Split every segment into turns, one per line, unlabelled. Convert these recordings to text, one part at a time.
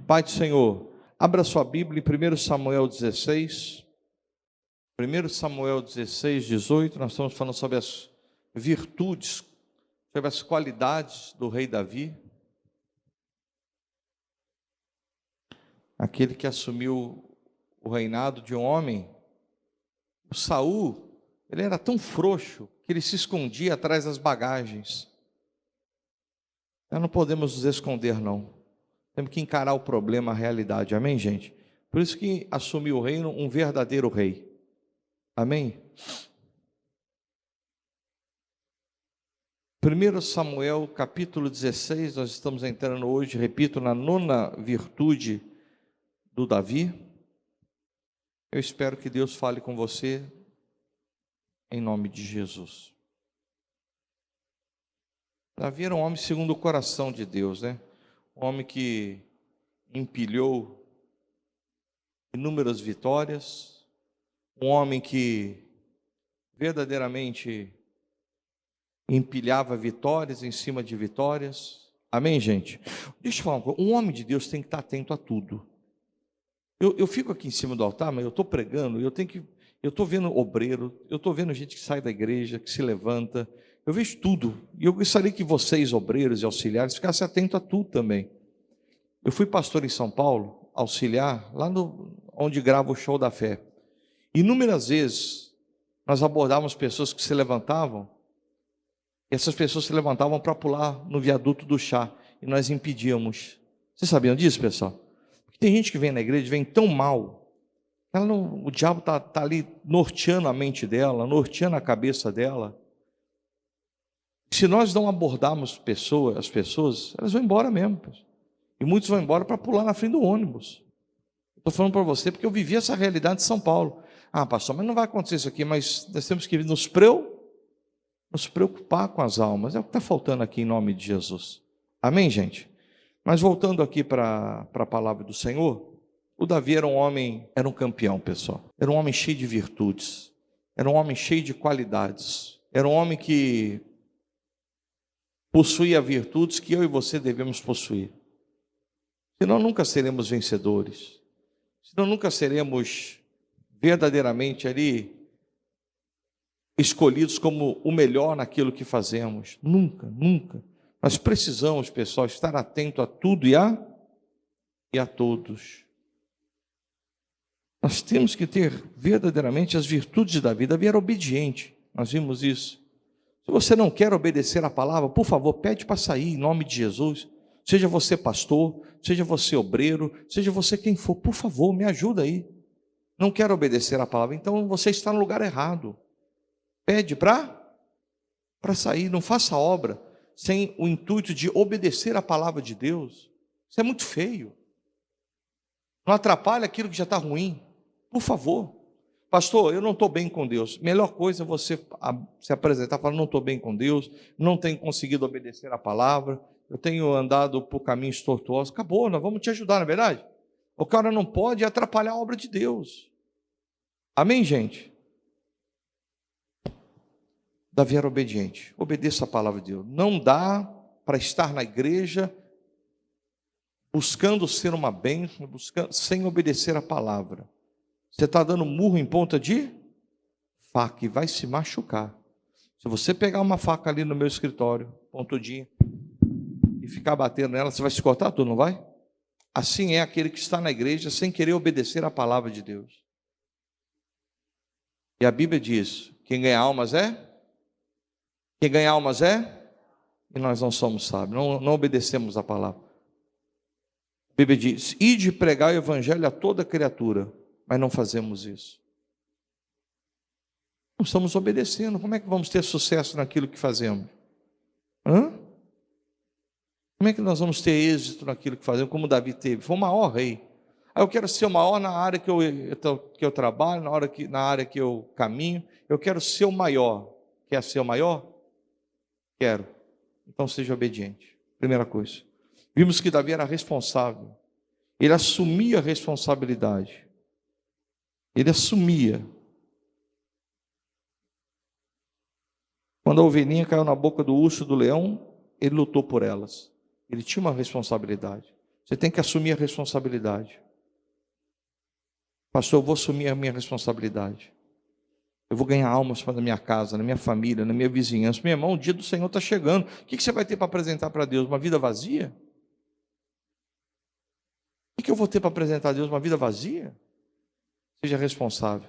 Pai do Senhor, abra sua Bíblia em 1 Samuel 16. 1 Samuel 16, 18, nós estamos falando sobre as virtudes, sobre as qualidades do rei Davi. Aquele que assumiu o reinado de um homem. O Saul, ele era tão frouxo que ele se escondia atrás das bagagens. Nós não podemos nos esconder, não. Temos que encarar o problema, a realidade. Amém, gente? Por isso que assumiu o reino um verdadeiro rei. Amém? 1 Samuel capítulo 16, nós estamos entrando hoje, repito, na nona virtude do Davi. Eu espero que Deus fale com você, em nome de Jesus. Davi era um homem segundo o coração de Deus, né? Um homem que empilhou inúmeras vitórias, um homem que verdadeiramente empilhava vitórias em cima de vitórias. Amém, gente? Deixa eu falar uma coisa, um homem de Deus tem que estar atento a tudo. Eu fico aqui em cima do altar, mas eu estou pregando, eu estou vendo obreiro, eu estou vendo gente que sai da igreja, que se levanta, eu vejo tudo, e eu gostaria que vocês, obreiros e auxiliares, ficassem atentos a tudo também. Eu fui pastor em São Paulo, auxiliar, lá onde grava o Show da Fé. Inúmeras vezes, nós abordávamos pessoas que se levantavam, e essas pessoas se levantavam para pular no viaduto do chá, e nós impedíamos. Vocês sabiam disso, pessoal? Porque tem gente que vem na igreja, vem tão mal, o diabo está ali norteando a mente dela, norteando a cabeça dela. Se nós não abordarmos as pessoas, elas vão embora mesmo. E muitos vão embora para pular na frente do ônibus. Estou falando para você porque eu vivi essa realidade de São Paulo. Ah, pastor, mas não vai acontecer isso aqui, mas nós temos que nos preocupar com as almas. É o que está faltando aqui em nome de Jesus. Amém, gente? Mas voltando aqui para a palavra do Senhor, o Davi era um campeão, pessoal. Era um homem cheio de virtudes. Era um homem cheio de qualidades. Era um homem que possuía virtudes que eu e você devemos possuir. Senão nunca seremos vencedores. Senão nunca seremos verdadeiramente ali escolhidos como o melhor naquilo que fazemos. Nunca, nunca. Nós precisamos, pessoal, estar atento a tudo e a todos. Nós temos que ter verdadeiramente as virtudes de Davi. Davi era obediente, nós vimos isso. Se você não quer obedecer a palavra, por favor, pede para sair em nome de Jesus. Seja você pastor, seja você obreiro, seja você quem for, por favor, me ajuda aí. Não quer obedecer a palavra, então você está no lugar errado. Pede para sair, não faça obra sem o intuito de obedecer a palavra de Deus. Isso é muito feio. Não atrapalha aquilo que já está ruim. Por favor. Pastor, eu não estou bem com Deus. Melhor coisa é você se apresentar falando, não estou bem com Deus, não tenho conseguido obedecer a palavra, eu tenho andado por caminhos tortuosos. Acabou, nós vamos te ajudar, não é verdade? O cara não pode atrapalhar a obra de Deus. Amém, gente? Davi era obediente. Obedeça a palavra de Deus. Não dá para estar na igreja buscando ser uma bênção, sem obedecer a palavra. Você está dando murro em ponta de faca e vai se machucar. Se você pegar uma faca ali no meu escritório, pontudinha, e ficar batendo nela, você vai se cortar tudo, não vai? Assim é aquele que está na igreja sem querer obedecer a palavra de Deus. E a Bíblia diz, quem ganha almas é? Quem ganha almas é? E nós não somos sábios, não obedecemos a palavra. A Bíblia diz, ide pregar o evangelho a toda criatura. Mas não fazemos isso. Não estamos obedecendo. Como é que vamos ter sucesso naquilo que fazemos? Como é que nós vamos ter êxito naquilo que fazemos, como Davi teve? Foi o maior rei. Eu quero ser o maior na área que eu trabalho, na área que eu caminho. Eu quero ser o maior. Quer ser o maior? Quero. Então seja obediente. Primeira coisa. Vimos que Davi era responsável. Ele assumia a responsabilidade. Ele assumia. Quando a ovelhinha caiu na boca do urso e do leão, ele lutou por elas. Ele tinha uma responsabilidade. Você tem que assumir a responsabilidade. Pastor, eu vou assumir a minha responsabilidade. Eu vou ganhar almas para a minha casa, na minha família, na minha vizinhança. Meu irmão, o dia do Senhor está chegando. O que você vai ter para apresentar para Deus? Uma vida vazia? O que eu vou ter para apresentar a Deus? Uma vida vazia? Seja responsável.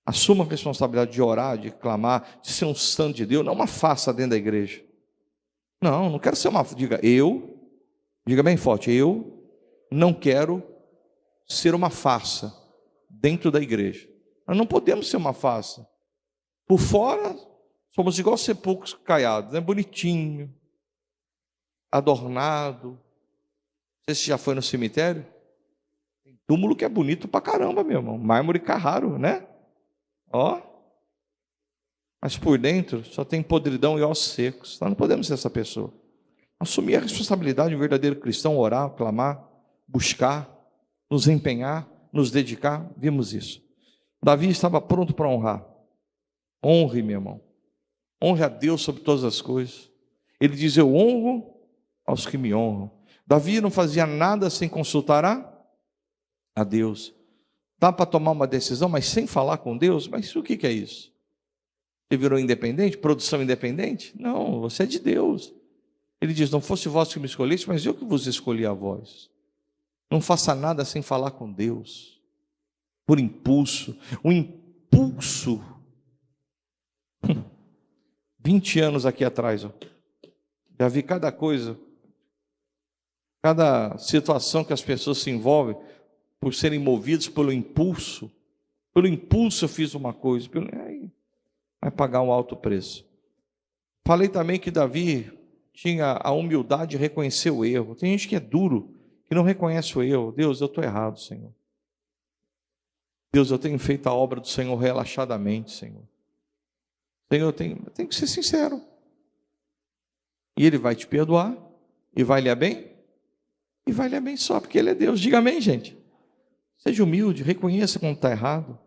Assuma a responsabilidade de orar, de clamar, de ser um santo de Deus. Não uma farsa dentro da igreja. Não quero ser uma... Diga bem forte, eu não quero ser uma farsa dentro da igreja. Nós não podemos ser uma farsa. Por fora, somos igual sepulcros caiados, né? Bonitinho, adornado. Não sei se já foi no cemitério. Tem túmulo que é bonito pra caramba, meu irmão. Mármore Carraro, né? Ó. Mas por dentro só tem podridão e ossos secos. Nós não podemos ser essa pessoa. Assumir a responsabilidade de um verdadeiro cristão, orar, clamar, buscar, nos empenhar, nos dedicar. Vimos isso. Davi estava pronto para honrar. Honre, meu irmão. Honre a Deus sobre todas as coisas. Ele diz, eu honro aos que me honram. Davi não fazia nada sem consultar a Deus. Dá para tomar uma decisão, mas sem falar com Deus? Mas o que é isso? Você virou independente? Produção independente? Não, você é de Deus. Ele diz, não fosse vós que me escolheste, mas eu que vos escolhi a vós. Não faça nada sem falar com Deus. Por impulso. O impulso. 20 anos aqui atrás, ó. Já vi cada coisa, cada situação que as pessoas se envolvem por serem movidos pelo impulso. Pelo impulso eu fiz uma coisa. Aí vai pagar um alto preço. Falei também que Davi tinha a humildade de reconhecer o erro. Tem gente que é duro, que não reconhece o erro. Deus, eu estou errado, Senhor. Deus, eu tenho feito a obra do Senhor relaxadamente, Senhor. Senhor, eu tenho que ser sincero. E Ele vai te perdoar, e vai lhe bem, e vai lhe abençoar, porque Ele é Deus. Diga amém, gente. Seja humilde, reconheça quando está errado.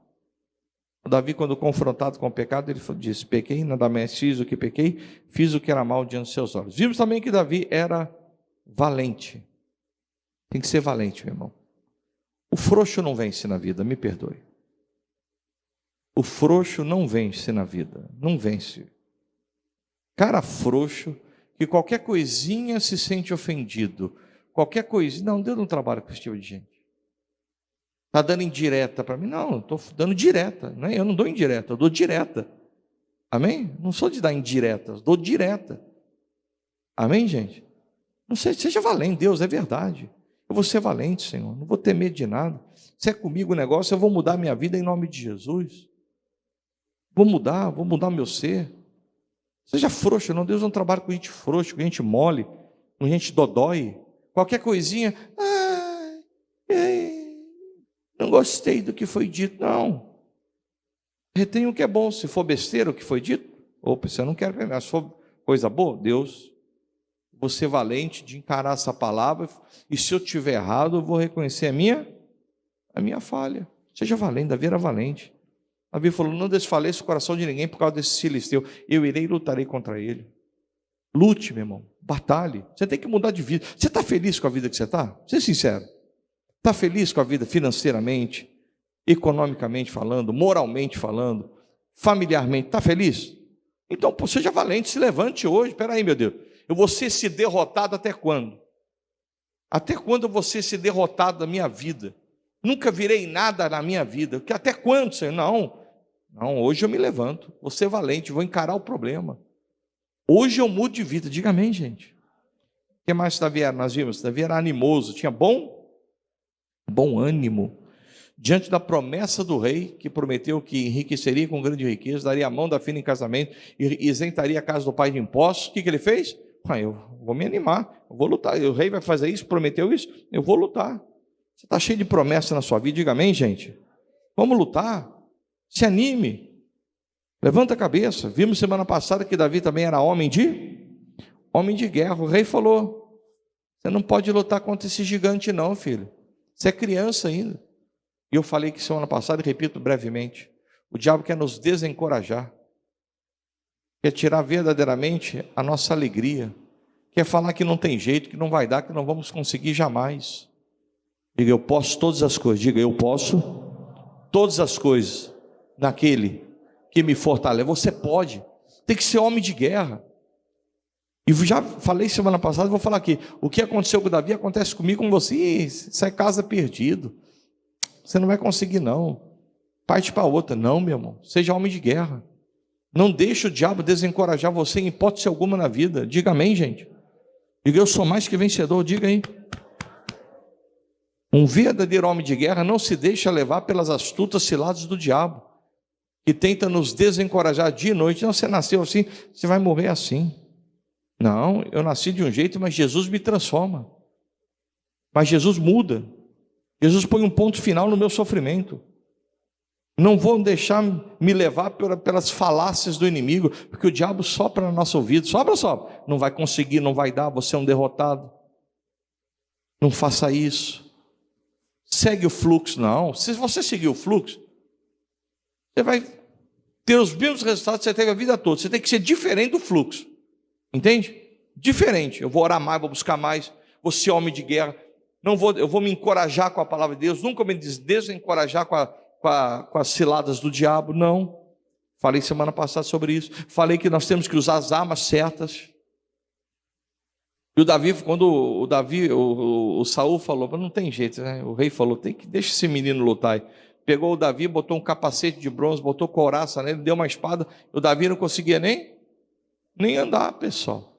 O Davi, quando confrontado com o pecado, ele disse, pequei, nada mais fiz o que pequei, fiz o que era mal diante dos seus olhos. Vimos também que Davi era valente. Tem que ser valente, meu irmão. O frouxo não vence na vida, me perdoe. O frouxo não vence na vida, não vence. Cara frouxo, que qualquer coisinha se sente ofendido. Qualquer coisinha, não, Deus não trabalha com esse tipo de gente. Está dando indireta para mim? Não, estou dando direta. Né? Eu não dou indireta, eu dou direta. Amém? Não sou de dar indireta, dou direta. Amém, gente? Não sei, seja valente, Deus, é verdade. Eu vou ser valente, Senhor, não vou ter medo de nada. Se é comigo o negócio, eu vou mudar minha vida em nome de Jesus. Vou mudar meu ser. Seja frouxo, não, Deus não trabalha com gente frouxa, com gente mole, com gente dodói. Qualquer coisinha, não gostei do que foi dito. Não. Retém o que é bom. Se for besteira o que foi dito, opa, você não quer ver. Se for coisa boa, Deus, vou ser valente de encarar essa palavra. E se eu estiver errado, eu vou reconhecer a minha falha. Seja valente. Davi era valente. Davi falou, não desfaleça o coração de ninguém por causa desse filisteu. Eu irei e lutarei contra ele. Lute, meu irmão. Batalhe. Você tem que mudar de vida. Você está feliz com a vida que você está? Seja sincero. Está feliz com a vida financeiramente, economicamente falando, moralmente falando, familiarmente? Está feliz? Então, seja valente, se levante hoje. Espera aí, meu Deus. Eu vou ser esse derrotado até quando? Até quando eu vou ser esse derrotado da minha vida? Nunca virei nada na minha vida. Até quando, Senhor? Não, hoje eu me levanto. Vou ser valente, vou encarar o problema. Hoje eu mudo de vida. Diga amém, gente. O que mais Davi era? Nós vimos, Davi era animoso, tinha bom ânimo, diante da promessa do rei, que prometeu que enriqueceria com grande riqueza, daria a mão da filha em casamento, e isentaria a casa do pai de impostos. O que ele fez? Eu vou me animar, eu vou lutar. O rei vai fazer isso, prometeu isso, eu vou lutar. Você está cheio de promessa na sua vida, diga amém, gente. Vamos lutar, se anime, levanta a cabeça. Vimos semana passada que Davi também era homem de guerra. O rei falou, você não pode lutar contra esse gigante não, filho. Você é criança ainda. E eu falei que semana passada, e repito brevemente, o diabo quer nos desencorajar, quer tirar verdadeiramente a nossa alegria, Quer falar que não tem jeito, que não vai dar, que não vamos conseguir jamais. Diga, eu posso todas as coisas. Diga, eu posso todas as coisas naquele que me fortalece. Você pode. Tem que ser homem de guerra. E já falei semana passada, vou falar aqui. O que aconteceu com o Davi acontece comigo, com você. Sai casa perdido. Você não vai conseguir não. Parte para outra. Não, meu irmão. Seja homem de guerra. Não deixe o diabo desencorajar você em hipótese alguma na vida. Diga amém, gente. Diga, eu sou mais que vencedor. Diga aí. Um verdadeiro homem de guerra não se deixa levar pelas astutas ciladas do diabo, que tenta nos desencorajar dia e noite. Não, você nasceu assim, você vai morrer assim. Não, eu nasci de um jeito, mas Jesus me transforma. Mas Jesus muda. Jesus põe um ponto final no meu sofrimento. Não vou deixar me levar pelas falácias do inimigo, porque o diabo sopra no nosso ouvido. Sopra. Não vai conseguir, não vai dar, você é um derrotado. Não faça isso. Segue o fluxo, não. Se você seguir o fluxo, você vai ter os mesmos resultados que você teve a vida toda. Você tem que ser diferente do fluxo. Entende? Diferente. Eu vou orar mais, vou buscar mais, vou ser homem de guerra. Eu vou me encorajar com a palavra de Deus, nunca me desencorajar com as ciladas do diabo, não. Falei semana passada sobre isso. Falei que nós temos que usar as armas certas. E o Davi, quando o Saul falou, não tem jeito, né? O rei falou, deixa esse menino lutar. Pegou o Davi, botou um capacete de bronze, botou couraça nele, deu uma espada. O Davi não conseguia nem andar, pessoal.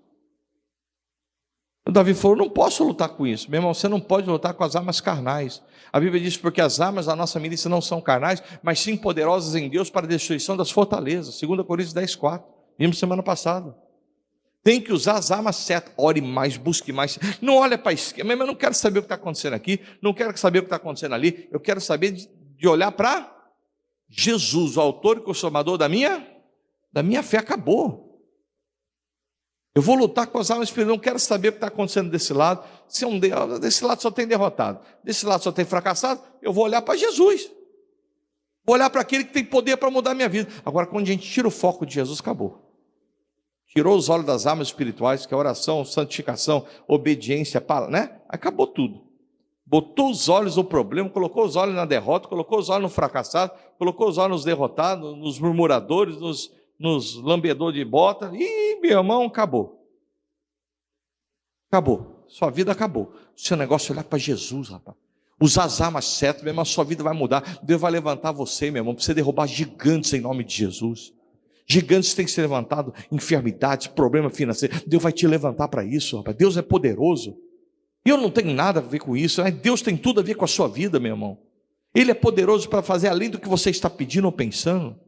O Davi falou, não posso lutar com isso. Meu irmão, você não pode lutar com as armas carnais. A Bíblia diz, porque as armas da nossa milícia não são carnais, mas sim poderosas em Deus para a destruição das fortalezas. 2 Coríntios 10:4. Vimos semana passada. Tem que usar as armas certas. Ore mais, busque mais. Não olha para a esquerda. Mas eu não quero saber o que está acontecendo aqui. Não quero saber o que está acontecendo ali. Eu quero saber de olhar para Jesus, o autor e consumador da minha fé. Acabou. Eu vou lutar com as armas espirituais. Não quero saber o que está acontecendo desse lado. Desse lado só tem derrotado. Desse lado só tem fracassado. Eu vou olhar para Jesus. Vou olhar para aquele que tem poder para mudar a minha vida. Agora, quando a gente tira o foco de Jesus, acabou. Tirou os olhos das armas espirituais, que é oração, santificação, obediência, né? Acabou tudo. Botou os olhos no problema, colocou os olhos na derrota, colocou os olhos no fracassado, colocou os olhos nos derrotados, nos murmuradores, nos lambedores de bota. E meu irmão, acabou. Acabou. Sua vida acabou. O seu negócio é olhar para Jesus, rapaz. Usar as armas certas, meu irmão, sua vida vai mudar. Deus vai levantar você, meu irmão, para você derrubar gigantes em nome de Jesus. Gigantes têm que ser levantados, enfermidades, problema financeiro. Deus vai te levantar para isso, rapaz. Deus é poderoso. E eu não tenho nada a ver com isso. Deus tem tudo a ver com a sua vida, meu irmão. Ele é poderoso para fazer além do que você está pedindo ou pensando.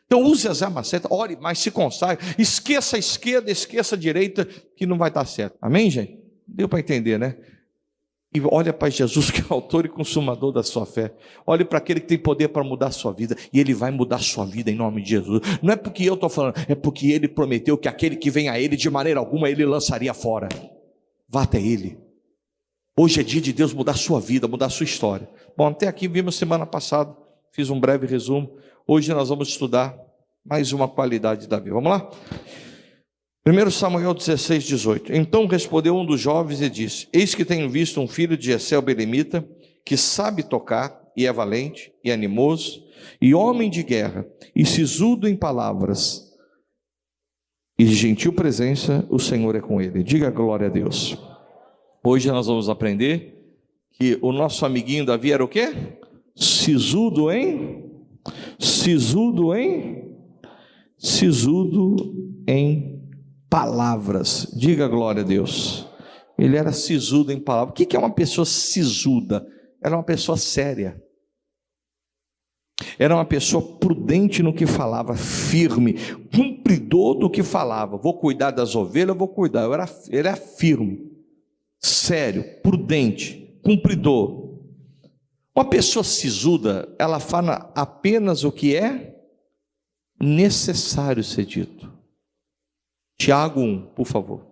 Então use as armas certas, ore mais, se consagre. Esqueça a esquerda, esqueça a direita, que não vai dar certo. Amém, gente? Deu para entender, né? E olha para Jesus, que é o autor e consumador da sua fé. Olhe para aquele que tem poder para mudar a sua vida. E Ele vai mudar a sua vida em nome de Jesus. Não é porque eu estou falando, é porque Ele prometeu que aquele que vem a Ele, de maneira alguma, Ele lançaria fora. Vá até Ele. Hoje é dia de Deus mudar a sua vida, mudar a sua história. Bom, até aqui vimos semana passada. Fiz um breve resumo. Hoje nós vamos estudar mais uma qualidade de Davi. Vamos lá? 1 Samuel 16:18. Então respondeu um dos jovens e disse: Eis que tenho visto um filho de Jessé o belemita, que sabe tocar, e é valente, e animoso, e homem de guerra, e sisudo em palavras, e de gentil presença, o Senhor é com ele. Diga glória a Deus. Hoje nós vamos aprender que o nosso amiguinho Davi era o quê? Sisudo em palavras. Diga glória a Deus. Ele era sisudo em palavras. O que é uma pessoa sisuda? Era uma pessoa séria. Era uma pessoa prudente no que falava, firme, cumpridor do que falava. Vou cuidar das ovelhas, vou cuidar. Ele era firme, sério, prudente, cumpridor. Uma pessoa sisuda, ela fala apenas o que é necessário ser dito. Tiago 1, por favor.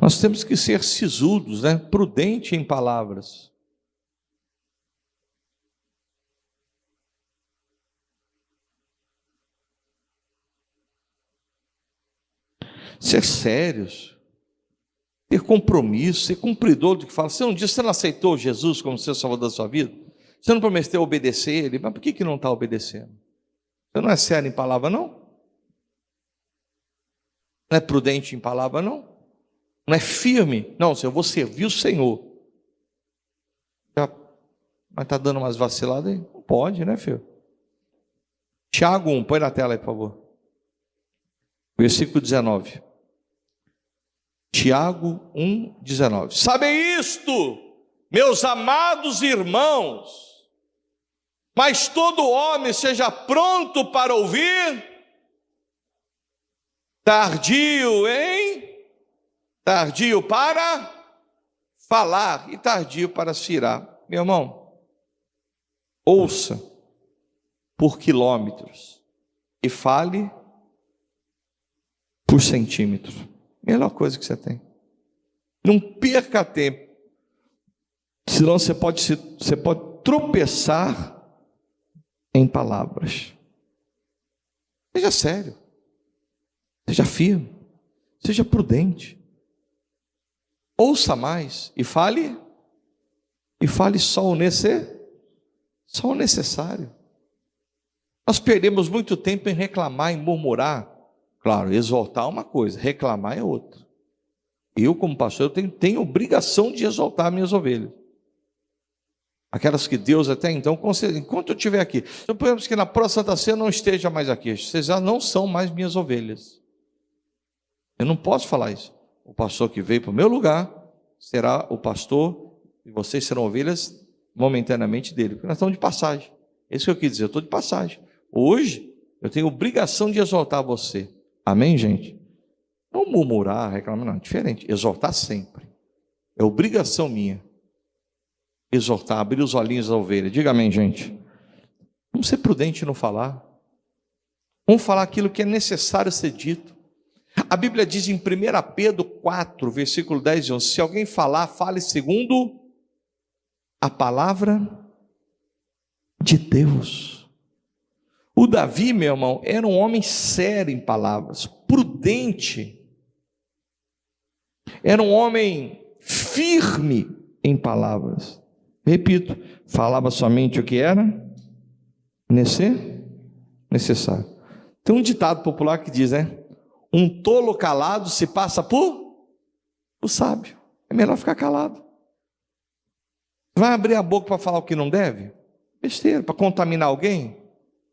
Nós temos que ser sisudos, né? Prudente em palavras. ser sérios, ter compromisso, ser cumpridor do que fala. Você não disse, você não aceitou Jesus como seu salvador da sua vida? Você não prometeu obedecer ele? Mas por que não está obedecendo? Você não é sério em palavra, não? Não é prudente em palavra, não? Não é firme? Não, eu vou servir o Senhor. Mas está dando umas vaciladas aí? Não pode, né, filho? Tiago 1, põe na tela aí, por favor. Versículo 19. Tiago 1, 19. Sabem isto, meus amados irmãos, mas todo homem seja pronto para ouvir, tardio para falar e tardio para se irar. Meu irmão, ouça por quilômetros e fale por centímetro. Melhor coisa que você tem. Não perca tempo, senão você pode tropeçar em palavras. Seja sério, seja firme, seja prudente. Ouça mais e fale só o necessário. Nós perdemos muito tempo em reclamar, em murmurar. Claro, exortar é uma coisa, reclamar é outra. Eu, como pastor, eu tenho obrigação de exortar minhas ovelhas. Aquelas que Deus até então concedeu. Enquanto eu estiver aqui, suponhamos que na próxima Santa Ceia eu não esteja mais aqui. Vocês já não são mais minhas ovelhas. Eu não posso falar isso. O pastor que veio para o meu lugar será o pastor e vocês serão ovelhas momentaneamente dele. Porque nós estamos de passagem. É isso que eu quis dizer, eu estou de passagem. Hoje eu tenho obrigação de exortar você. Amém, gente? Não murmurar, reclamar, não, é diferente. Exortar sempre. É obrigação minha. Exortar, abrir os olhinhos da ovelha. Diga amém, gente. Vamos ser prudentes no falar. Vamos falar aquilo que é necessário ser dito. A Bíblia diz em 1 Pedro 4, versículo 10 e 11, se alguém falar, fale segundo a palavra de Deus. O Davi, meu irmão, era um homem sério em palavras, prudente. Era um homem firme em palavras. Repito, falava somente o que era necessário. Tem um ditado popular que diz, né? Um tolo calado se passa por sábio. É melhor ficar calado. Vai abrir a boca para falar o que não deve? Besteira, para contaminar alguém?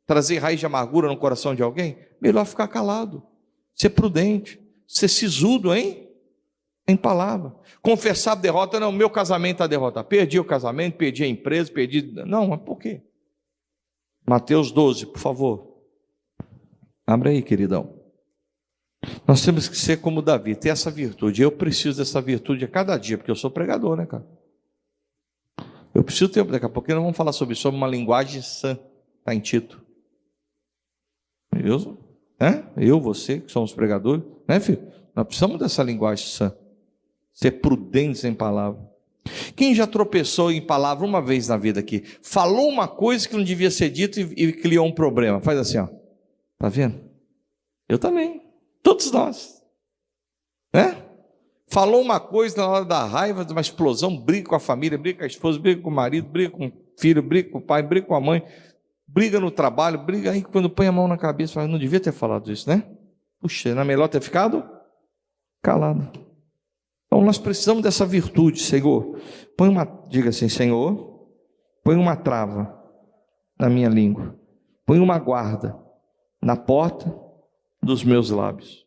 Trazer raiz de amargura no coração de alguém? Melhor ficar calado. Ser prudente. Ser sisudo, hein? Em palavra. Confessar a derrota, não, meu casamento está derrotado. Perdi o casamento, perdi a empresa, perdi... Não, mas por quê? Mateus 12, por favor. Abre aí, queridão. Nós temos que ser como Davi, ter essa virtude. Eu preciso dessa virtude a cada dia, porque eu sou pregador, né, cara? Eu preciso ter, daqui a pouquinho nós vamos falar sobre uma linguagem sã. Está em Tito. Eu, você, que somos pregadores, né, filho? Nós precisamos dessa linguagem sã. Ser prudentes em palavra. Quem já tropeçou em palavra uma vez na vida aqui? Falou uma coisa que não devia ser dito e criou um problema. Faz assim, ó. Tá vendo? Eu também. Todos nós. Né? Falou uma coisa na hora da raiva, de uma explosão, briga com a família, briga com a esposa, briga com o marido, briga com o filho, briga com o pai, briga com a mãe, briga no trabalho, briga aí quando põe a mão na cabeça, fala, não devia ter falado isso, né? Puxa, não é melhor ter ficado calado. Então nós precisamos dessa virtude, Senhor. Diga assim, Senhor, põe uma trava na minha língua, põe uma guarda na porta dos meus lábios.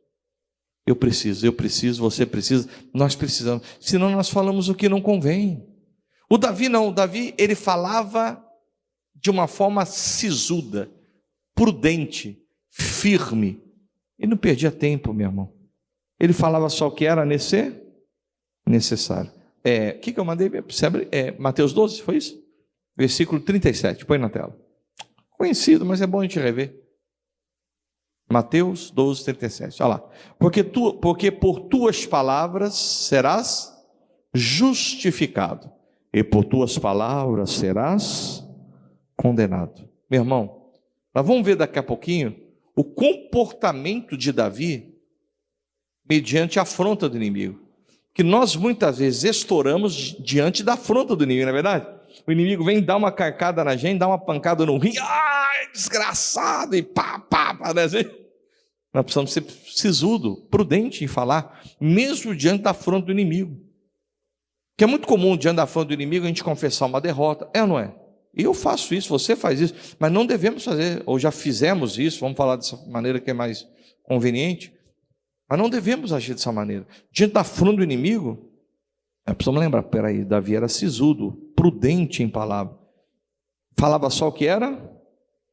Eu preciso, você precisa, nós precisamos. Senão nós falamos o que não convém. O Davi não, ele falava de uma forma sisuda, prudente, firme. Ele não perdia tempo, meu irmão. Ele falava só o que era necessário. O que eu mandei? Mateus 12, foi isso? Versículo 37, põe na tela. Conhecido, mas é bom a gente rever. Mateus 12, 37, olha lá. Porque por tuas palavras serás justificado, e por tuas palavras serás condenado. Meu irmão, nós vamos ver daqui a pouquinho o comportamento de Davi mediante a afronta do inimigo. Que nós muitas vezes estouramos diante da afronta do inimigo, não é verdade? O inimigo vem dar uma carcada na gente, dá uma pancada no rim, ai, desgraçado, e pá, né? Nós precisamos ser sisudo, prudente em falar, mesmo diante da afronta do inimigo. Que é muito comum, diante da afronta do inimigo, a gente confessar uma derrota, é ou não é? Eu faço isso, você faz isso, mas não devemos fazer, ou já fizemos isso, vamos falar dessa maneira que é mais conveniente, mas não devemos agir dessa maneira. Diante da afronta do inimigo, precisamos lembrar, peraí, Davi era sisudo, prudente em palavra. Falava só o que era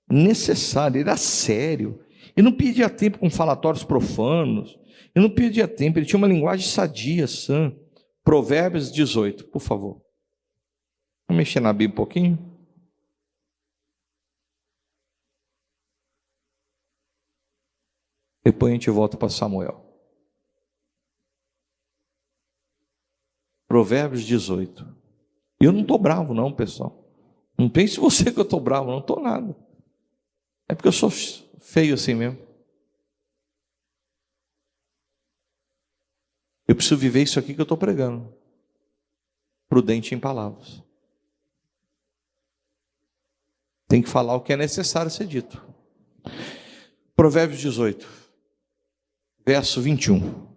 necessário, ele era sério. Ele não perdia tempo com falatórios profanos, ele não perdia tempo, ele tinha uma linguagem sadia, sã. Provérbios 18, por favor. Vamos mexer na Bíblia um pouquinho. Depois a gente volta para Samuel. Provérbios 18. Eu não estou bravo não, pessoal. Não pense você que eu estou bravo, não estou nada. É porque eu sou feio assim mesmo. Eu preciso viver isso aqui que eu estou pregando. Prudente em palavras. Tem que falar o que é necessário ser dito. Provérbios 18, verso 21.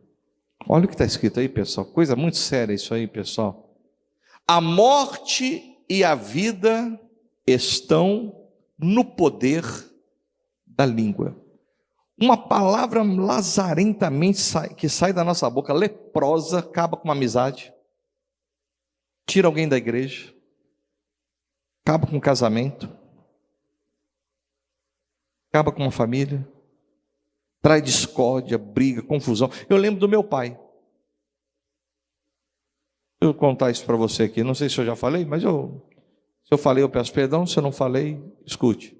Olha o que está escrito aí, pessoal. Coisa muito séria isso aí, pessoal. A morte e a vida estão no poder da língua. Uma palavra lazarentamente que sai da nossa boca, leprosa, acaba com uma amizade, tira alguém da igreja, acaba com um casamento, acaba com uma família, traz discórdia, briga, confusão. Eu lembro do meu pai. Eu vou contar isso para você aqui, não sei se eu já falei, mas se eu falei eu peço perdão, se eu não falei, escute.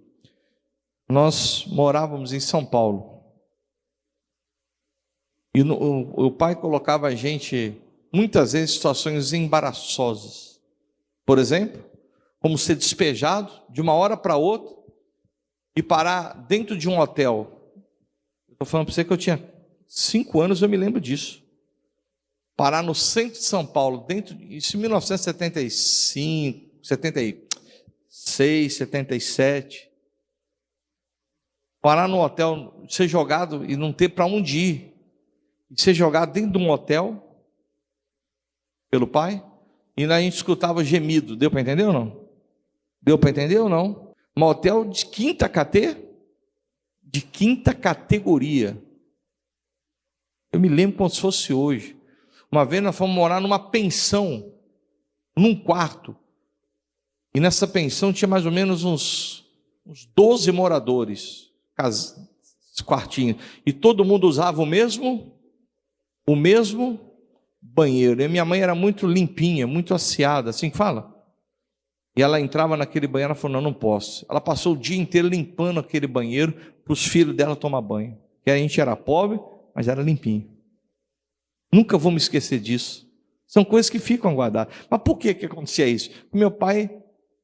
Nós morávamos em São Paulo, e o pai colocava a gente, muitas vezes, em situações embaraçosas. Por exemplo, como ser despejado de uma hora para outra, e parar dentro de um hotel. Estou falando para você que eu tinha 5 anos, eu me lembro disso. Parar no centro de São Paulo, isso em 1975, 76, 77. Parar no hotel, ser jogado e não ter para onde ir. E ser jogado dentro de um hotel, pelo pai, e lá a gente escutava gemido. Deu para entender ou não? Deu para entender ou não? Um hotel de quinta categoria. Eu me lembro como se fosse hoje. Uma vez nós fomos morar numa pensão, num quarto. E nessa pensão tinha mais ou menos uns 12 moradores, quartinhos. E todo mundo usava o mesmo banheiro. E minha mãe era muito limpinha, muito asseada, assim que fala. E ela entrava naquele banheiro, ela falou, não posso. Ela passou o dia inteiro limpando aquele banheiro para os filhos dela tomar banho. Porque a gente era pobre, mas era limpinho. Nunca vou me esquecer disso. São coisas que ficam guardadas. Mas por que acontecia isso? Meu pai,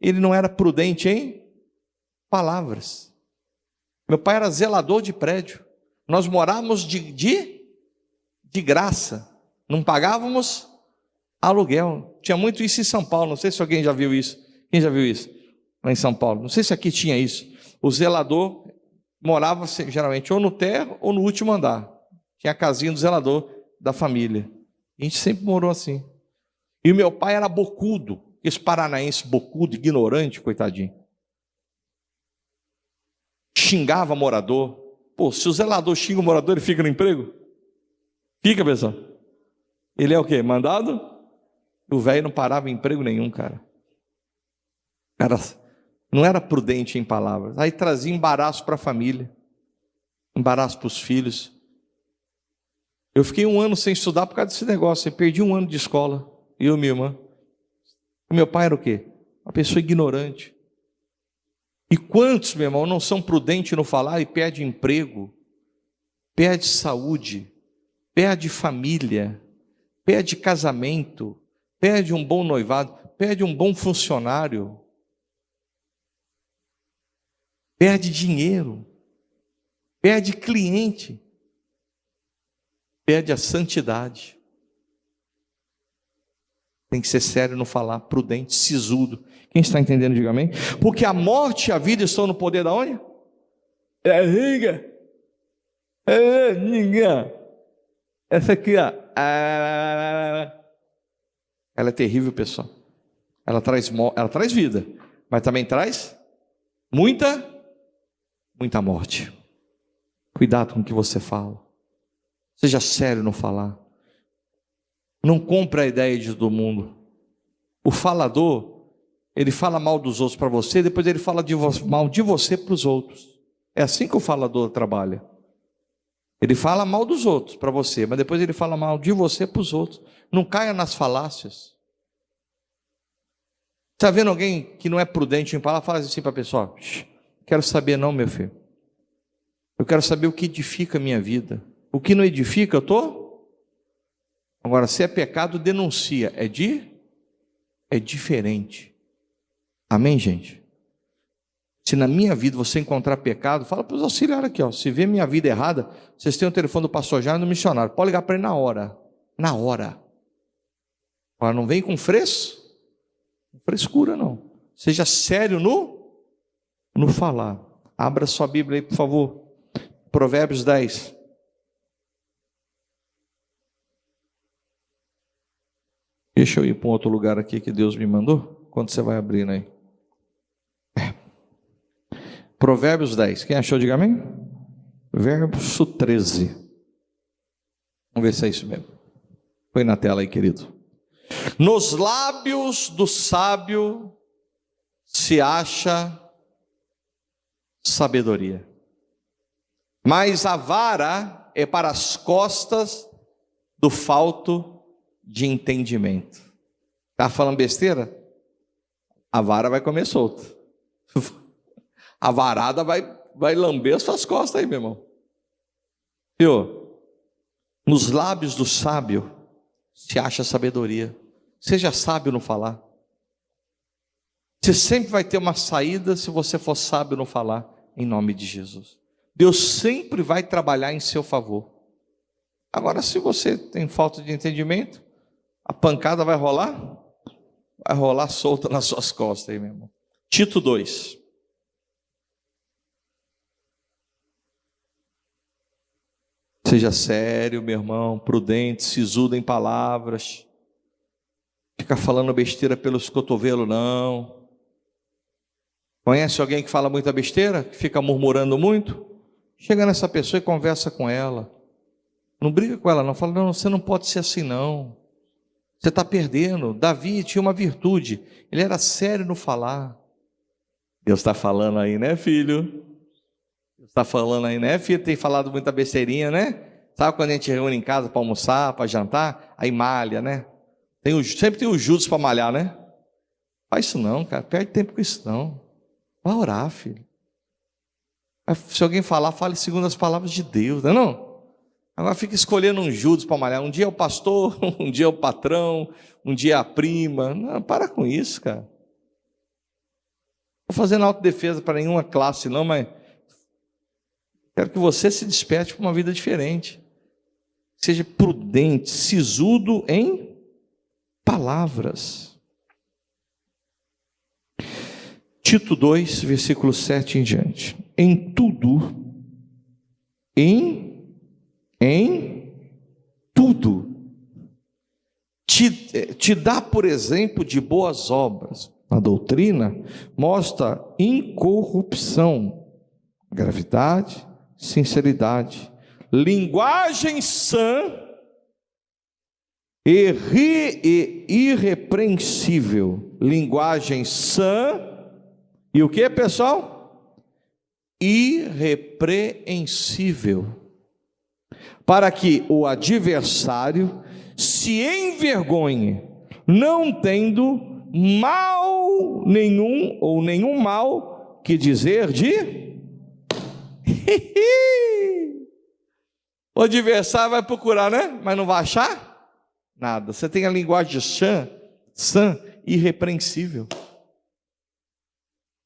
ele não era prudente em palavras. Meu pai era zelador de prédio. Nós morávamos de graça. Não pagávamos aluguel. Tinha muito isso em São Paulo. Não sei se alguém já viu isso. Quem já viu isso? Lá em São Paulo. Não sei se aqui tinha isso. O zelador morava geralmente ou no térreo ou no último andar. Tinha a casinha do zelador da família. A gente sempre morou assim. E o meu pai era bocudo. Esse paranaense bocudo, ignorante, coitadinho. Xingava morador. Pô, se o zelador xinga o morador, ele fica no emprego? Fica, pessoal. Ele é o quê? Mandado? O velho não parava em emprego nenhum, cara. Não era prudente em palavras. Aí trazia embaraço para a família, embaraço para os filhos. Eu fiquei 1 ano sem estudar por causa desse negócio. Eu perdi 1 ano de escola, eu e minha irmã. E meu pai era o quê? Uma pessoa ignorante. E quantos, meu irmão, não são prudentes no falar e perdem emprego, perde saúde, perde família, perde casamento, perde um bom noivado, perde um bom funcionário, perde dinheiro, perde cliente. perde a santidade. Tem que ser sério no falar, prudente, sisudo. Quem está entendendo, diga amém. Porque a morte e a vida estão no poder da onde? Essa aqui, ó. Ela é terrível, pessoal. Ela traz vida, mas também traz muita morte. Cuidado com o que você fala. Seja sério no falar. Não compre a ideia de todo mundo. O falador, ele fala mal dos outros para você, depois ele fala mal de você para os outros. É assim que o falador trabalha. Ele fala mal dos outros para você, mas depois ele fala mal de você para os outros. Não caia nas falácias. Está vendo alguém que não é prudente em falar? Fala assim para a pessoa: quero saber não, meu filho. Eu quero saber o que edifica a minha vida. O que não edifica, eu estou... Agora, se é pecado, denuncia. É diferente. Amém, gente? Se na minha vida você encontrar pecado, fala para os auxiliares aqui, ó. Se vê minha vida errada, vocês têm o telefone do pastor Jair no missionário. Pode ligar para ele na hora. Na hora. Agora, não vem com frescura, não. Seja sério no falar. Abra sua Bíblia aí, por favor. Provérbios 10. Deixa eu ir para um outro lugar aqui que Deus me mandou. Quando você vai abrindo aí? Provérbios 10. Quem achou, diga amém. Verso 13. Vamos ver se é isso mesmo. Põe na tela aí, querido. Nos lábios do sábio se acha sabedoria, mas a vara é para as costas do falto de entendimento. Está falando besteira? A vara vai comer solta. A varada vai lamber as suas costas aí, meu irmão. Viu? Nos lábios do sábio se acha sabedoria. Seja sábio no falar. Você sempre vai ter uma saída se você for sábio no falar, em nome de Jesus. Deus sempre vai trabalhar em seu favor. Agora, se você tem falta de entendimento, a pancada vai rolar solta nas suas costas aí, meu irmão. Tito 2. Seja sério, meu irmão, prudente, sisudo em palavras. Fica falando besteira pelos cotovelos, não. Conhece alguém que fala muita besteira? Que fica murmurando muito? Chega nessa pessoa e conversa com ela. Não briga com ela, não. Fala, não, você não pode ser assim, não. Você está perdendo. Davi tinha uma virtude. Ele era sério no falar. Deus está falando aí, né, filho? Deus está falando aí, né, filho? Tem falado muita besteirinha, né? Sabe quando a gente reúne em casa para almoçar, para jantar? Aí malha, né? Sempre tem os Judas para malhar, né? Faz isso não, cara. Perde tempo com isso não. Vai orar, filho. Se alguém falar, fale segundo as palavras de Deus, não é não? Agora fica escolhendo um Judas para malhar. Um dia é o pastor, um dia é o patrão, um dia é a prima. Não, para com isso, cara. Não estou fazendo autodefesa para nenhuma classe não, mas quero que você se desperte para uma vida diferente. Seja prudente, sisudo em palavras. Tito 2, versículo 7 em diante. Em tudo, tudo, te dá por exemplo de boas obras. A doutrina mostra incorrupção, gravidade, sinceridade, linguagem sã e irrepreensível. Linguagem sã e o que, pessoal? Irrepreensível. Para que o adversário se envergonhe, não tendo mal nenhum ou nenhum mal que dizer de... O adversário vai procurar, né? Mas não vai achar nada. Você tem a linguagem sã, irrepreensível.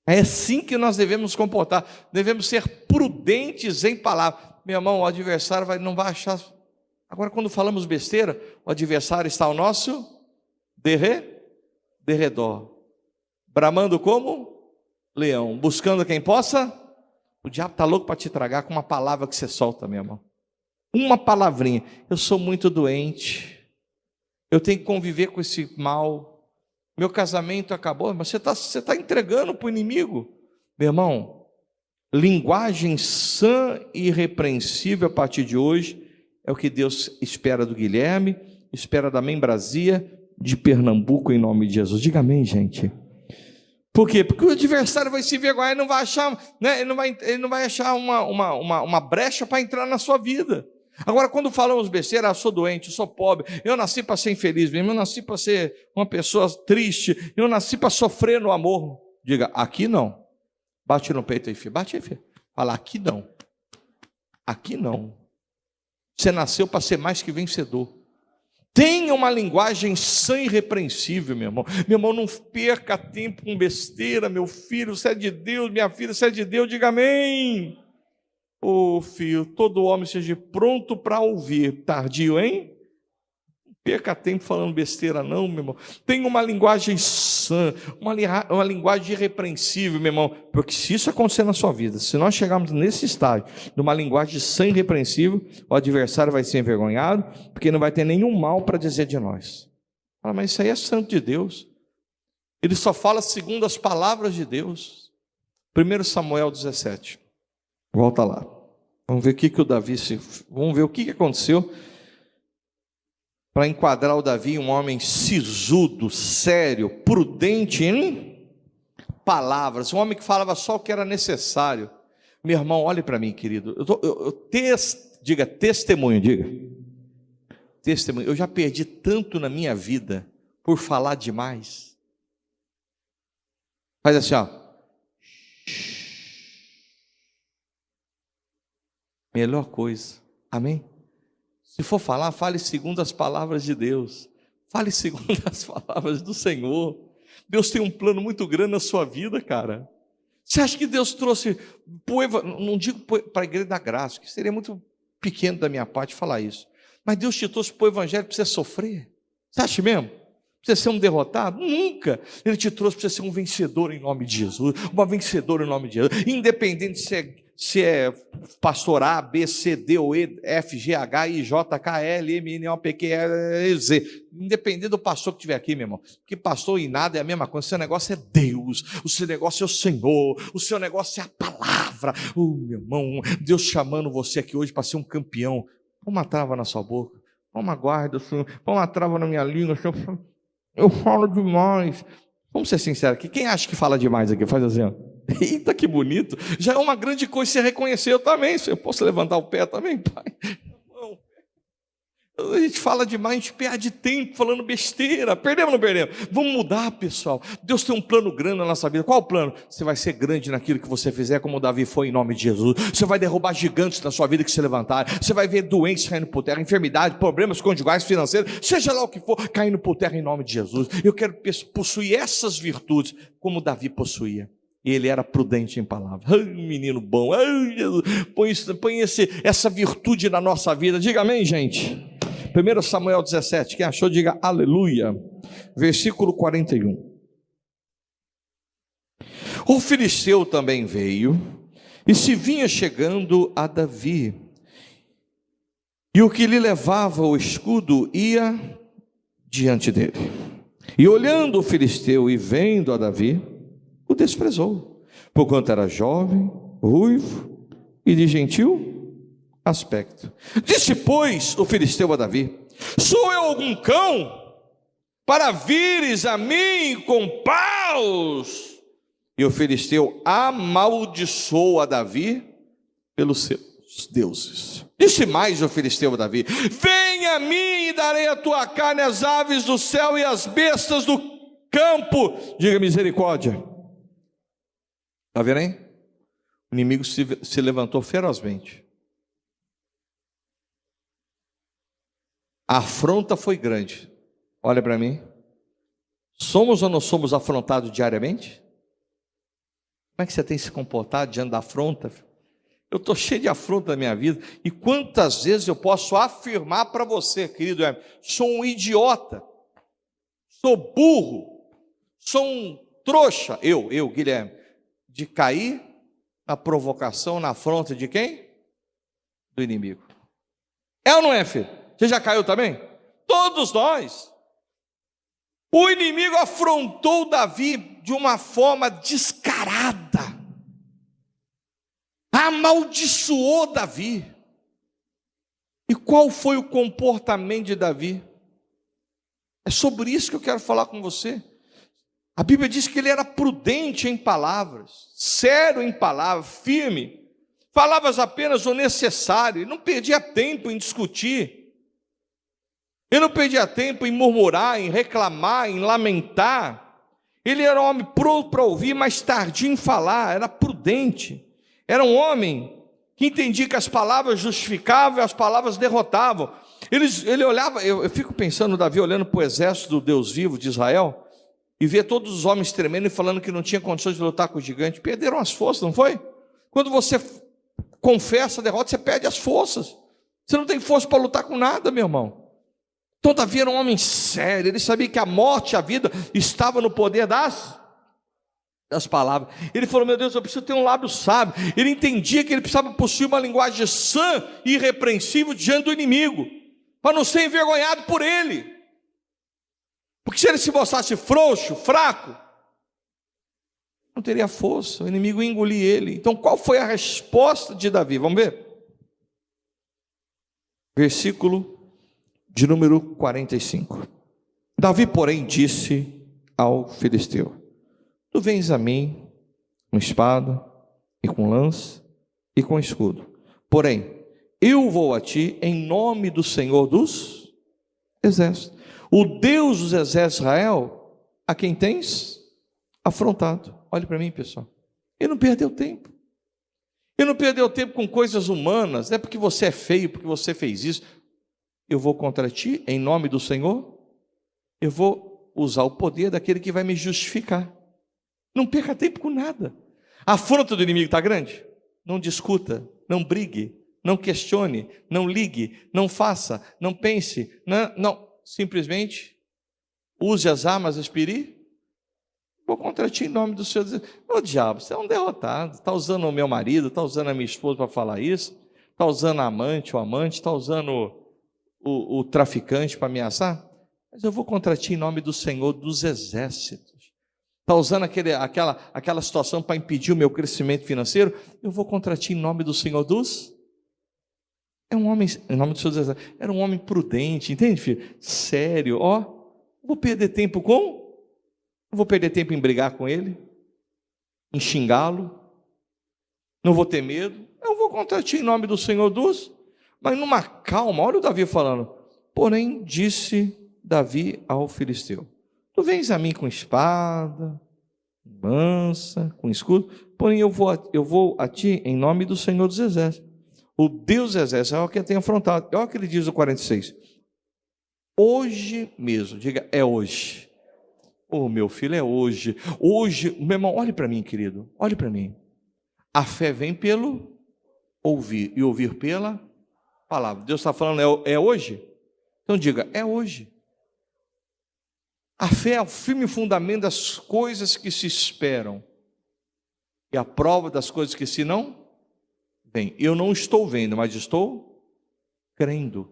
É assim que nós devemos nos comportar. Devemos ser prudentes em palavras. Meu irmão, o adversário não vai achar Agora, quando falamos besteira, o adversário está ao nosso derredor, bramando como leão, buscando quem possa. O diabo está louco para te tragar com uma palavra que você solta, meu irmão. Uma palavrinha. Eu sou muito doente, eu tenho que conviver com esse mal, meu casamento acabou. Mas você tá entregando para o inimigo. Meu irmão, linguagem sã e irrepreensível a partir de hoje é o que Deus espera do Guilherme, espera da membrazia de Pernambuco, em nome de Jesus. Diga amém, gente. Por quê? Porque o adversário vai se envergonhar, ele não vai achar, né, ele não vai achar uma brecha para entrar na sua vida. Agora, quando falamos besteira, eu sou doente, eu sou pobre, eu nasci para ser infeliz, eu nasci para ser uma pessoa triste, eu nasci para sofrer no amor. Diga, aqui não. Bate no peito aí, filho. Bate aí, filho. Fala, aqui não. Aqui não. Você nasceu para ser mais que vencedor. Tenha uma linguagem sã e irrepreensível, meu irmão. Meu irmão, não perca tempo com besteira, meu filho. Você é de Deus, minha filha, você é de Deus. Diga amém. Ô filho, todo homem seja pronto para ouvir. Tardio, hein? Não perca tempo falando besteira não, meu irmão. Tenha uma linguagem sã, uma linguagem irrepreensível, meu irmão. Porque se isso acontecer na sua vida, se nós chegarmos nesse estágio, de uma linguagem sã e irrepreensível, o adversário vai ser envergonhado, porque não vai ter nenhum mal para dizer de nós. Fala, mas isso aí é santo de Deus. Ele só fala segundo as palavras de Deus. 1 Samuel 17. Volta lá. Vamos ver vamos ver o que aconteceu para enquadrar o Davi, um homem sisudo, sério, prudente em palavras, um homem que falava só o que era necessário. Meu irmão, olhe para mim, querido. Diga testemunho, diga. Testemunho. Eu já perdi tanto na minha vida por falar demais. Faz assim, ó. Melhor coisa, amém? Se for falar, fale segundo as palavras de Deus, fale segundo as palavras do Senhor. Deus tem um plano muito grande na sua vida, cara. Você acha que Deus trouxe, não digo para a igreja da graça, que seria muito pequeno da minha parte falar isso, mas Deus te trouxe para o evangelho para você sofrer? Você acha mesmo? Para você ser um derrotado? Nunca. Ele te trouxe para você ser um vencedor em nome de Jesus, uma vencedora em nome de Jesus, independente se é pastor A, B, C, D, ou E, F, G, H, I, J, K, L, M, N, O, P, Q, R, Z. Independente do pastor que estiver aqui, meu irmão. Porque pastor e nada é a mesma coisa. O seu negócio é Deus. O seu negócio é o Senhor. O seu negócio é a palavra. Meu irmão, Deus chamando você aqui hoje para ser um campeão. Põe uma trava na sua boca. Põe uma guarda, Senhor. Põe uma trava na minha língua, Senhor. Eu falo demais. Vamos ser sinceros aqui. Quem acha que fala demais aqui? Faz assim, ó. Eita, que bonito. Já é uma grande coisa você reconhecer. Eu também. Eu posso levantar o pé também, pai? Não. A gente fala demais, a gente perde tempo falando besteira. Perdemos ou não perdemos? Vamos mudar, pessoal. Deus tem um plano grande na nossa vida. Qual o plano? Você vai ser grande naquilo que você fizer, como Davi foi, em nome de Jesus. Você vai derrubar gigantes na sua vida que se levantarem. Você vai ver doenças caindo por terra, enfermidade, problemas conjugais, financeiros, seja lá o que for, caindo por terra em nome de Jesus. Eu quero possuir essas virtudes como Davi possuía. E ele era prudente em palavras. Ai, menino bom. Ai, Jesus. Põe essa virtude na nossa vida. Diga amém, gente. 1 Samuel 17. Quem achou, diga aleluia. Versículo 41. O filisteu também veio e se vinha chegando a Davi. E o que lhe levava o escudo ia diante dele. E olhando o filisteu e vendo a Davi, o desprezou, porquanto era jovem, ruivo e de gentil aspecto. Disse, pois, o filisteu a Davi: sou eu algum cão para vires a mim com paus? E o filisteu amaldiçoou a Davi pelos seus deuses. Disse mais o filisteu a Davi: venha a mim e darei a tua carne às aves do céu e às bestas do campo. Diga misericórdia. Está vendo aí? O inimigo se levantou ferozmente. A afronta foi grande. Olha para mim. Somos ou não somos afrontados diariamente? Como é que você tem se comportado diante da afronta? Eu estou cheio de afronta na minha vida. E quantas vezes eu posso afirmar para você, querido Hermes, sou um idiota, sou burro, sou um trouxa, eu, Guilherme, de cair na provocação, na afronta de quem? Do inimigo. É ou não é, filho? Você já caiu também? Todos nós. O inimigo afrontou Davi de uma forma descarada. Amaldiçoou Davi. E qual foi o comportamento de Davi? É sobre isso que eu quero falar com você. A Bíblia diz que ele era prudente em palavras, sério em palavras, firme. Falava apenas o necessário, ele não perdia tempo em discutir. Ele não perdia tempo em murmurar, em reclamar, em lamentar. Ele era um homem pronto para ouvir, mas tardio em falar, era prudente. Era um homem que entendia que as palavras justificavam e as palavras derrotavam. Ele olhava, eu fico pensando, Davi olhando para o exército do Deus vivo de Israel, e ver todos os homens tremendo e falando que não tinha condições de lutar com o gigante. Perderam as forças, não foi? Quando você confessa a derrota, você perde as forças. Você não tem força para lutar com nada, meu irmão. Então Davi era um homem sério, ele sabia que a morte e a vida estava no poder das palavras. Ele falou, meu Deus, eu preciso ter um lábio sábio. Ele entendia que ele precisava possuir uma linguagem sã e irrepreensível diante do inimigo, para não ser envergonhado por ele. Porque se ele se mostrasse frouxo, fraco, não teria força, o inimigo ia engolir ele. Então qual foi a resposta de Davi? Vamos ver? Versículo de número 45. Davi, porém, disse ao filisteu: tu vens a mim com espada e com lança e com escudo, porém eu vou a ti em nome do Senhor dos exércitos, o Deus dos exércitos de Israel, a quem tens afrontado. Olhe para mim, pessoal. Ele não perdeu tempo. Ele não perdeu tempo com coisas humanas. Não é porque você é feio, porque você fez isso. Eu vou contra ti em nome do Senhor. Eu vou usar o poder daquele que vai me justificar. Não perca tempo com nada. A afronta do inimigo está grande? Não discuta, não brigue, não questione, não ligue, não faça, não pense, não. Simplesmente use as armas espirituais. Vou contra ti em nome do Senhor. Ô diabo, você é um derrotado. Está usando o meu marido, está usando a minha esposa para falar isso, está usando a amante, o amante, está usando o traficante para ameaçar. Mas eu vou contra ti em nome do Senhor dos exércitos. Está usando aquela situação para impedir o meu crescimento financeiro. Eu vou contra ti em nome do Senhor dos... É um homem, em nome do Senhor dos exércitos, era um homem prudente, entende, filho? Sério, vou perder tempo com... Não vou perder tempo em brigar com ele, em xingá-lo, não vou ter medo, eu vou contra ti em nome do Senhor dos... Mas numa calma, olha o Davi falando, porém disse Davi ao filisteu, tu vens a mim com espada, lança, com escudo, porém eu vou a ti em nome do Senhor dos exércitos, o Deus dos exércitos é o que tem afrontado. Olha o que ele diz no 46, hoje mesmo, diga, é hoje. Meu filho, é hoje. Hoje, meu irmão, olhe para mim, querido, olhe para mim. A fé vem pelo ouvir, e ouvir pela palavra. Deus está falando, é hoje? Então diga, é hoje. A fé é o firme fundamento das coisas que se esperam, e a prova das coisas que se não vêm. Eu não estou vendo, mas estou crendo.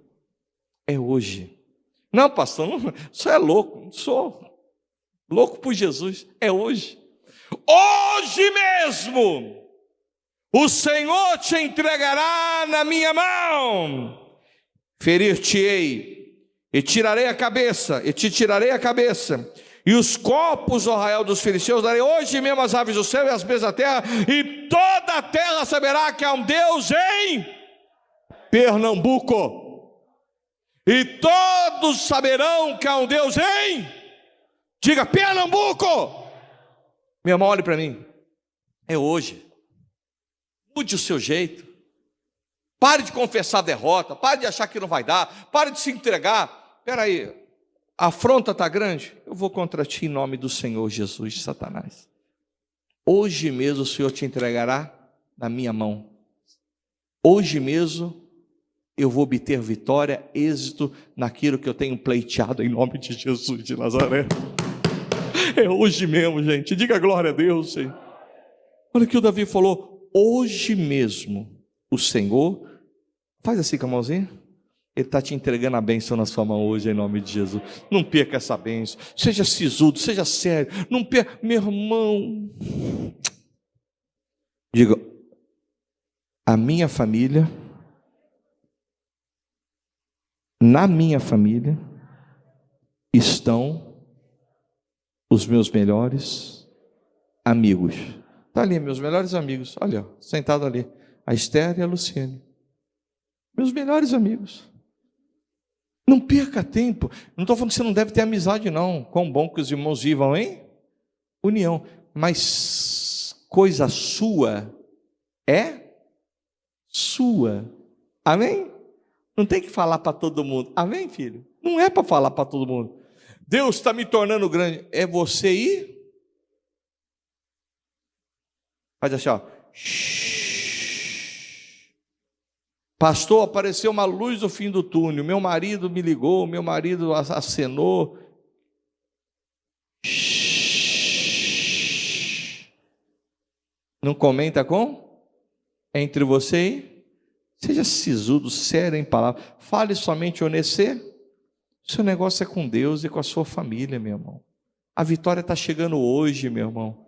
É hoje. Não, pastor, não, só é louco, não sou louco por Jesus, é hoje. Hoje mesmo o Senhor te entregará na minha mão, ferir-te-ei, e tirarei a cabeça, e te tirarei a cabeça, e os corpos, ó Israel, dos filisteus, darei hoje mesmo as aves do céu e as bestas da terra, e toda a terra saberá que há um Deus em Pernambuco, e todos saberão que há um Deus em... Diga, Pernambuco. Meu irmão, olhe para mim. É hoje. Mude o seu jeito. Pare de confessar a derrota. Pare de achar que não vai dar. Pare de se entregar. Espera aí. A afronta está grande? Eu vou contra ti em nome do Senhor Jesus, Satanás. Hoje mesmo o Senhor te entregará na minha mão. hoje mesmo eu vou obter vitória, êxito naquilo que eu tenho pleiteado em nome de Jesus de Nazaré. É hoje mesmo, gente. Diga glória a Deus, Senhor. Olha o que o Davi falou. Hoje mesmo o Senhor, faz assim com a mãozinha. Ele está te entregando a bênção na sua mão hoje, em nome de Jesus. Não perca essa bênção. Seja sisudo, seja sério. Não perca, meu irmão. Diga, a minha família, na minha família, estão os meus melhores amigos. Está ali, meus melhores amigos. Olha, sentado ali. A Esther e a Luciene. Meus melhores amigos. Não perca tempo. Não estou falando que você não deve ter amizade, não. Quão bom que os irmãos vivam em união. Mas coisa sua é sua. Amém? Não tem que falar para todo mundo. Amém, filho? Não é para falar para todo mundo. Deus está me tornando grande. É você ir. Faz assim, ó. Pastor, apareceu uma luz no fim do túnel. Meu marido me ligou, meu marido acenou. Não comenta com? Entre você e? Seja sisudo, sério em palavras. Fale somente honecer. Seu negócio é com Deus e com a sua família, meu irmão. A vitória está chegando hoje, meu irmão.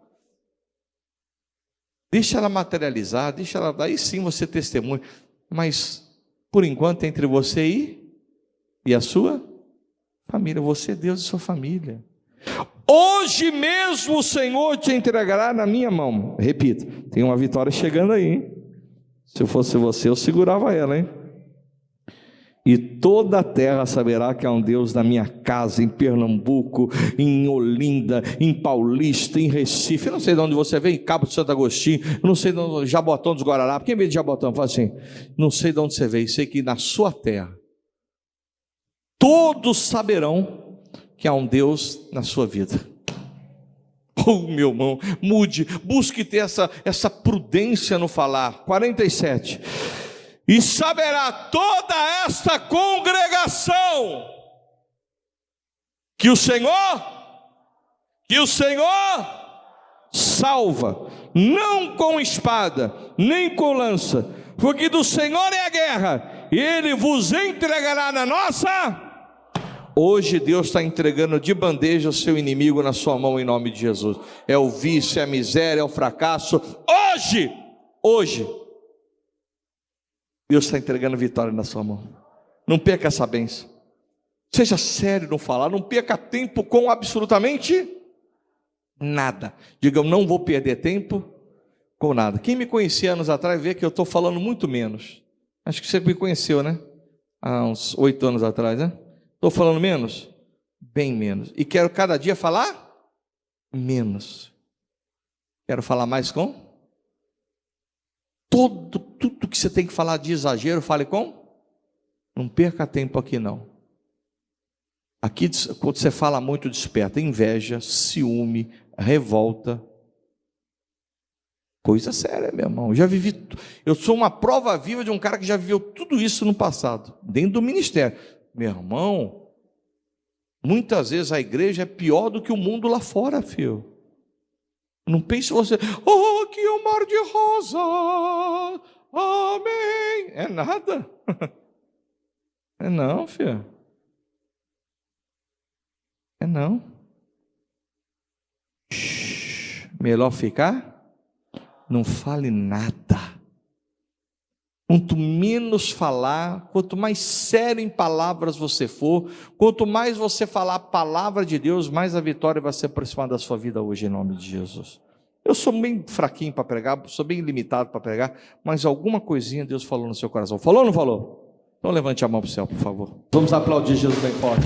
Deixa ela materializar, deixa ela. Aí sim você testemunha. Mas, por enquanto, entre você e a sua família, você, Deus e sua família. Hoje mesmo o Senhor te entregará na minha mão. Repita, tem uma vitória chegando aí, hein? Se eu fosse você, eu segurava ela, hein? E toda a terra saberá que há um Deus na minha casa, em Pernambuco, em Olinda, em Paulista, em Recife. Eu não sei de onde você vem, em Cabo de Santo Agostinho, eu não sei de onde, Jabotão dos Guararapes. Quem veio de Jabotão? Fala assim, não sei de onde você veio, sei que na sua terra, todos saberão que há um Deus na sua vida. Oh, meu irmão, mude, busque ter essa prudência no falar. 47. E saberá toda esta congregação que o Senhor salva, não com espada, nem com lança, porque do Senhor é a guerra, e Ele vos entregará na nossa. Hoje Deus está entregando de bandeja o seu inimigo na sua mão em nome de Jesus. É o vício, é a miséria, é o fracasso. Hoje, Deus está entregando vitória na sua mão. Não perca essa bênção. Seja sério no falar. Não perca tempo com absolutamente nada. Diga, eu não vou perder tempo com nada. Quem me conhecia anos atrás vê que eu estou falando muito menos. Acho que você me conheceu, né? Há uns 8 anos atrás, né? Estou falando menos? Bem menos. E quero cada dia falar menos. Quero falar mais com? Tudo que você tem que falar de exagero, fale com? Não perca tempo aqui não. Aqui, quando você fala muito, desperta inveja, ciúme, revolta. Coisa séria, meu irmão. Eu sou uma prova viva de um cara que já viveu tudo isso no passado, dentro do ministério. Meu irmão, muitas vezes a igreja é pior do que o mundo lá fora, filho. Não pense você, que é um mar de rosa, amém. É nada. É não, filho. É não. Melhor ficar? Não fale nada. Quanto menos falar, quanto mais sério em palavras você for, quanto mais você falar a palavra de Deus, mais a vitória vai se aproximar da sua vida hoje, em nome de Jesus. Eu sou bem fraquinho para pregar, sou bem limitado para pregar, mas alguma coisinha Deus falou no seu coração. Falou ou não falou? Então levante a mão para o céu, por favor. Vamos aplaudir Jesus bem forte.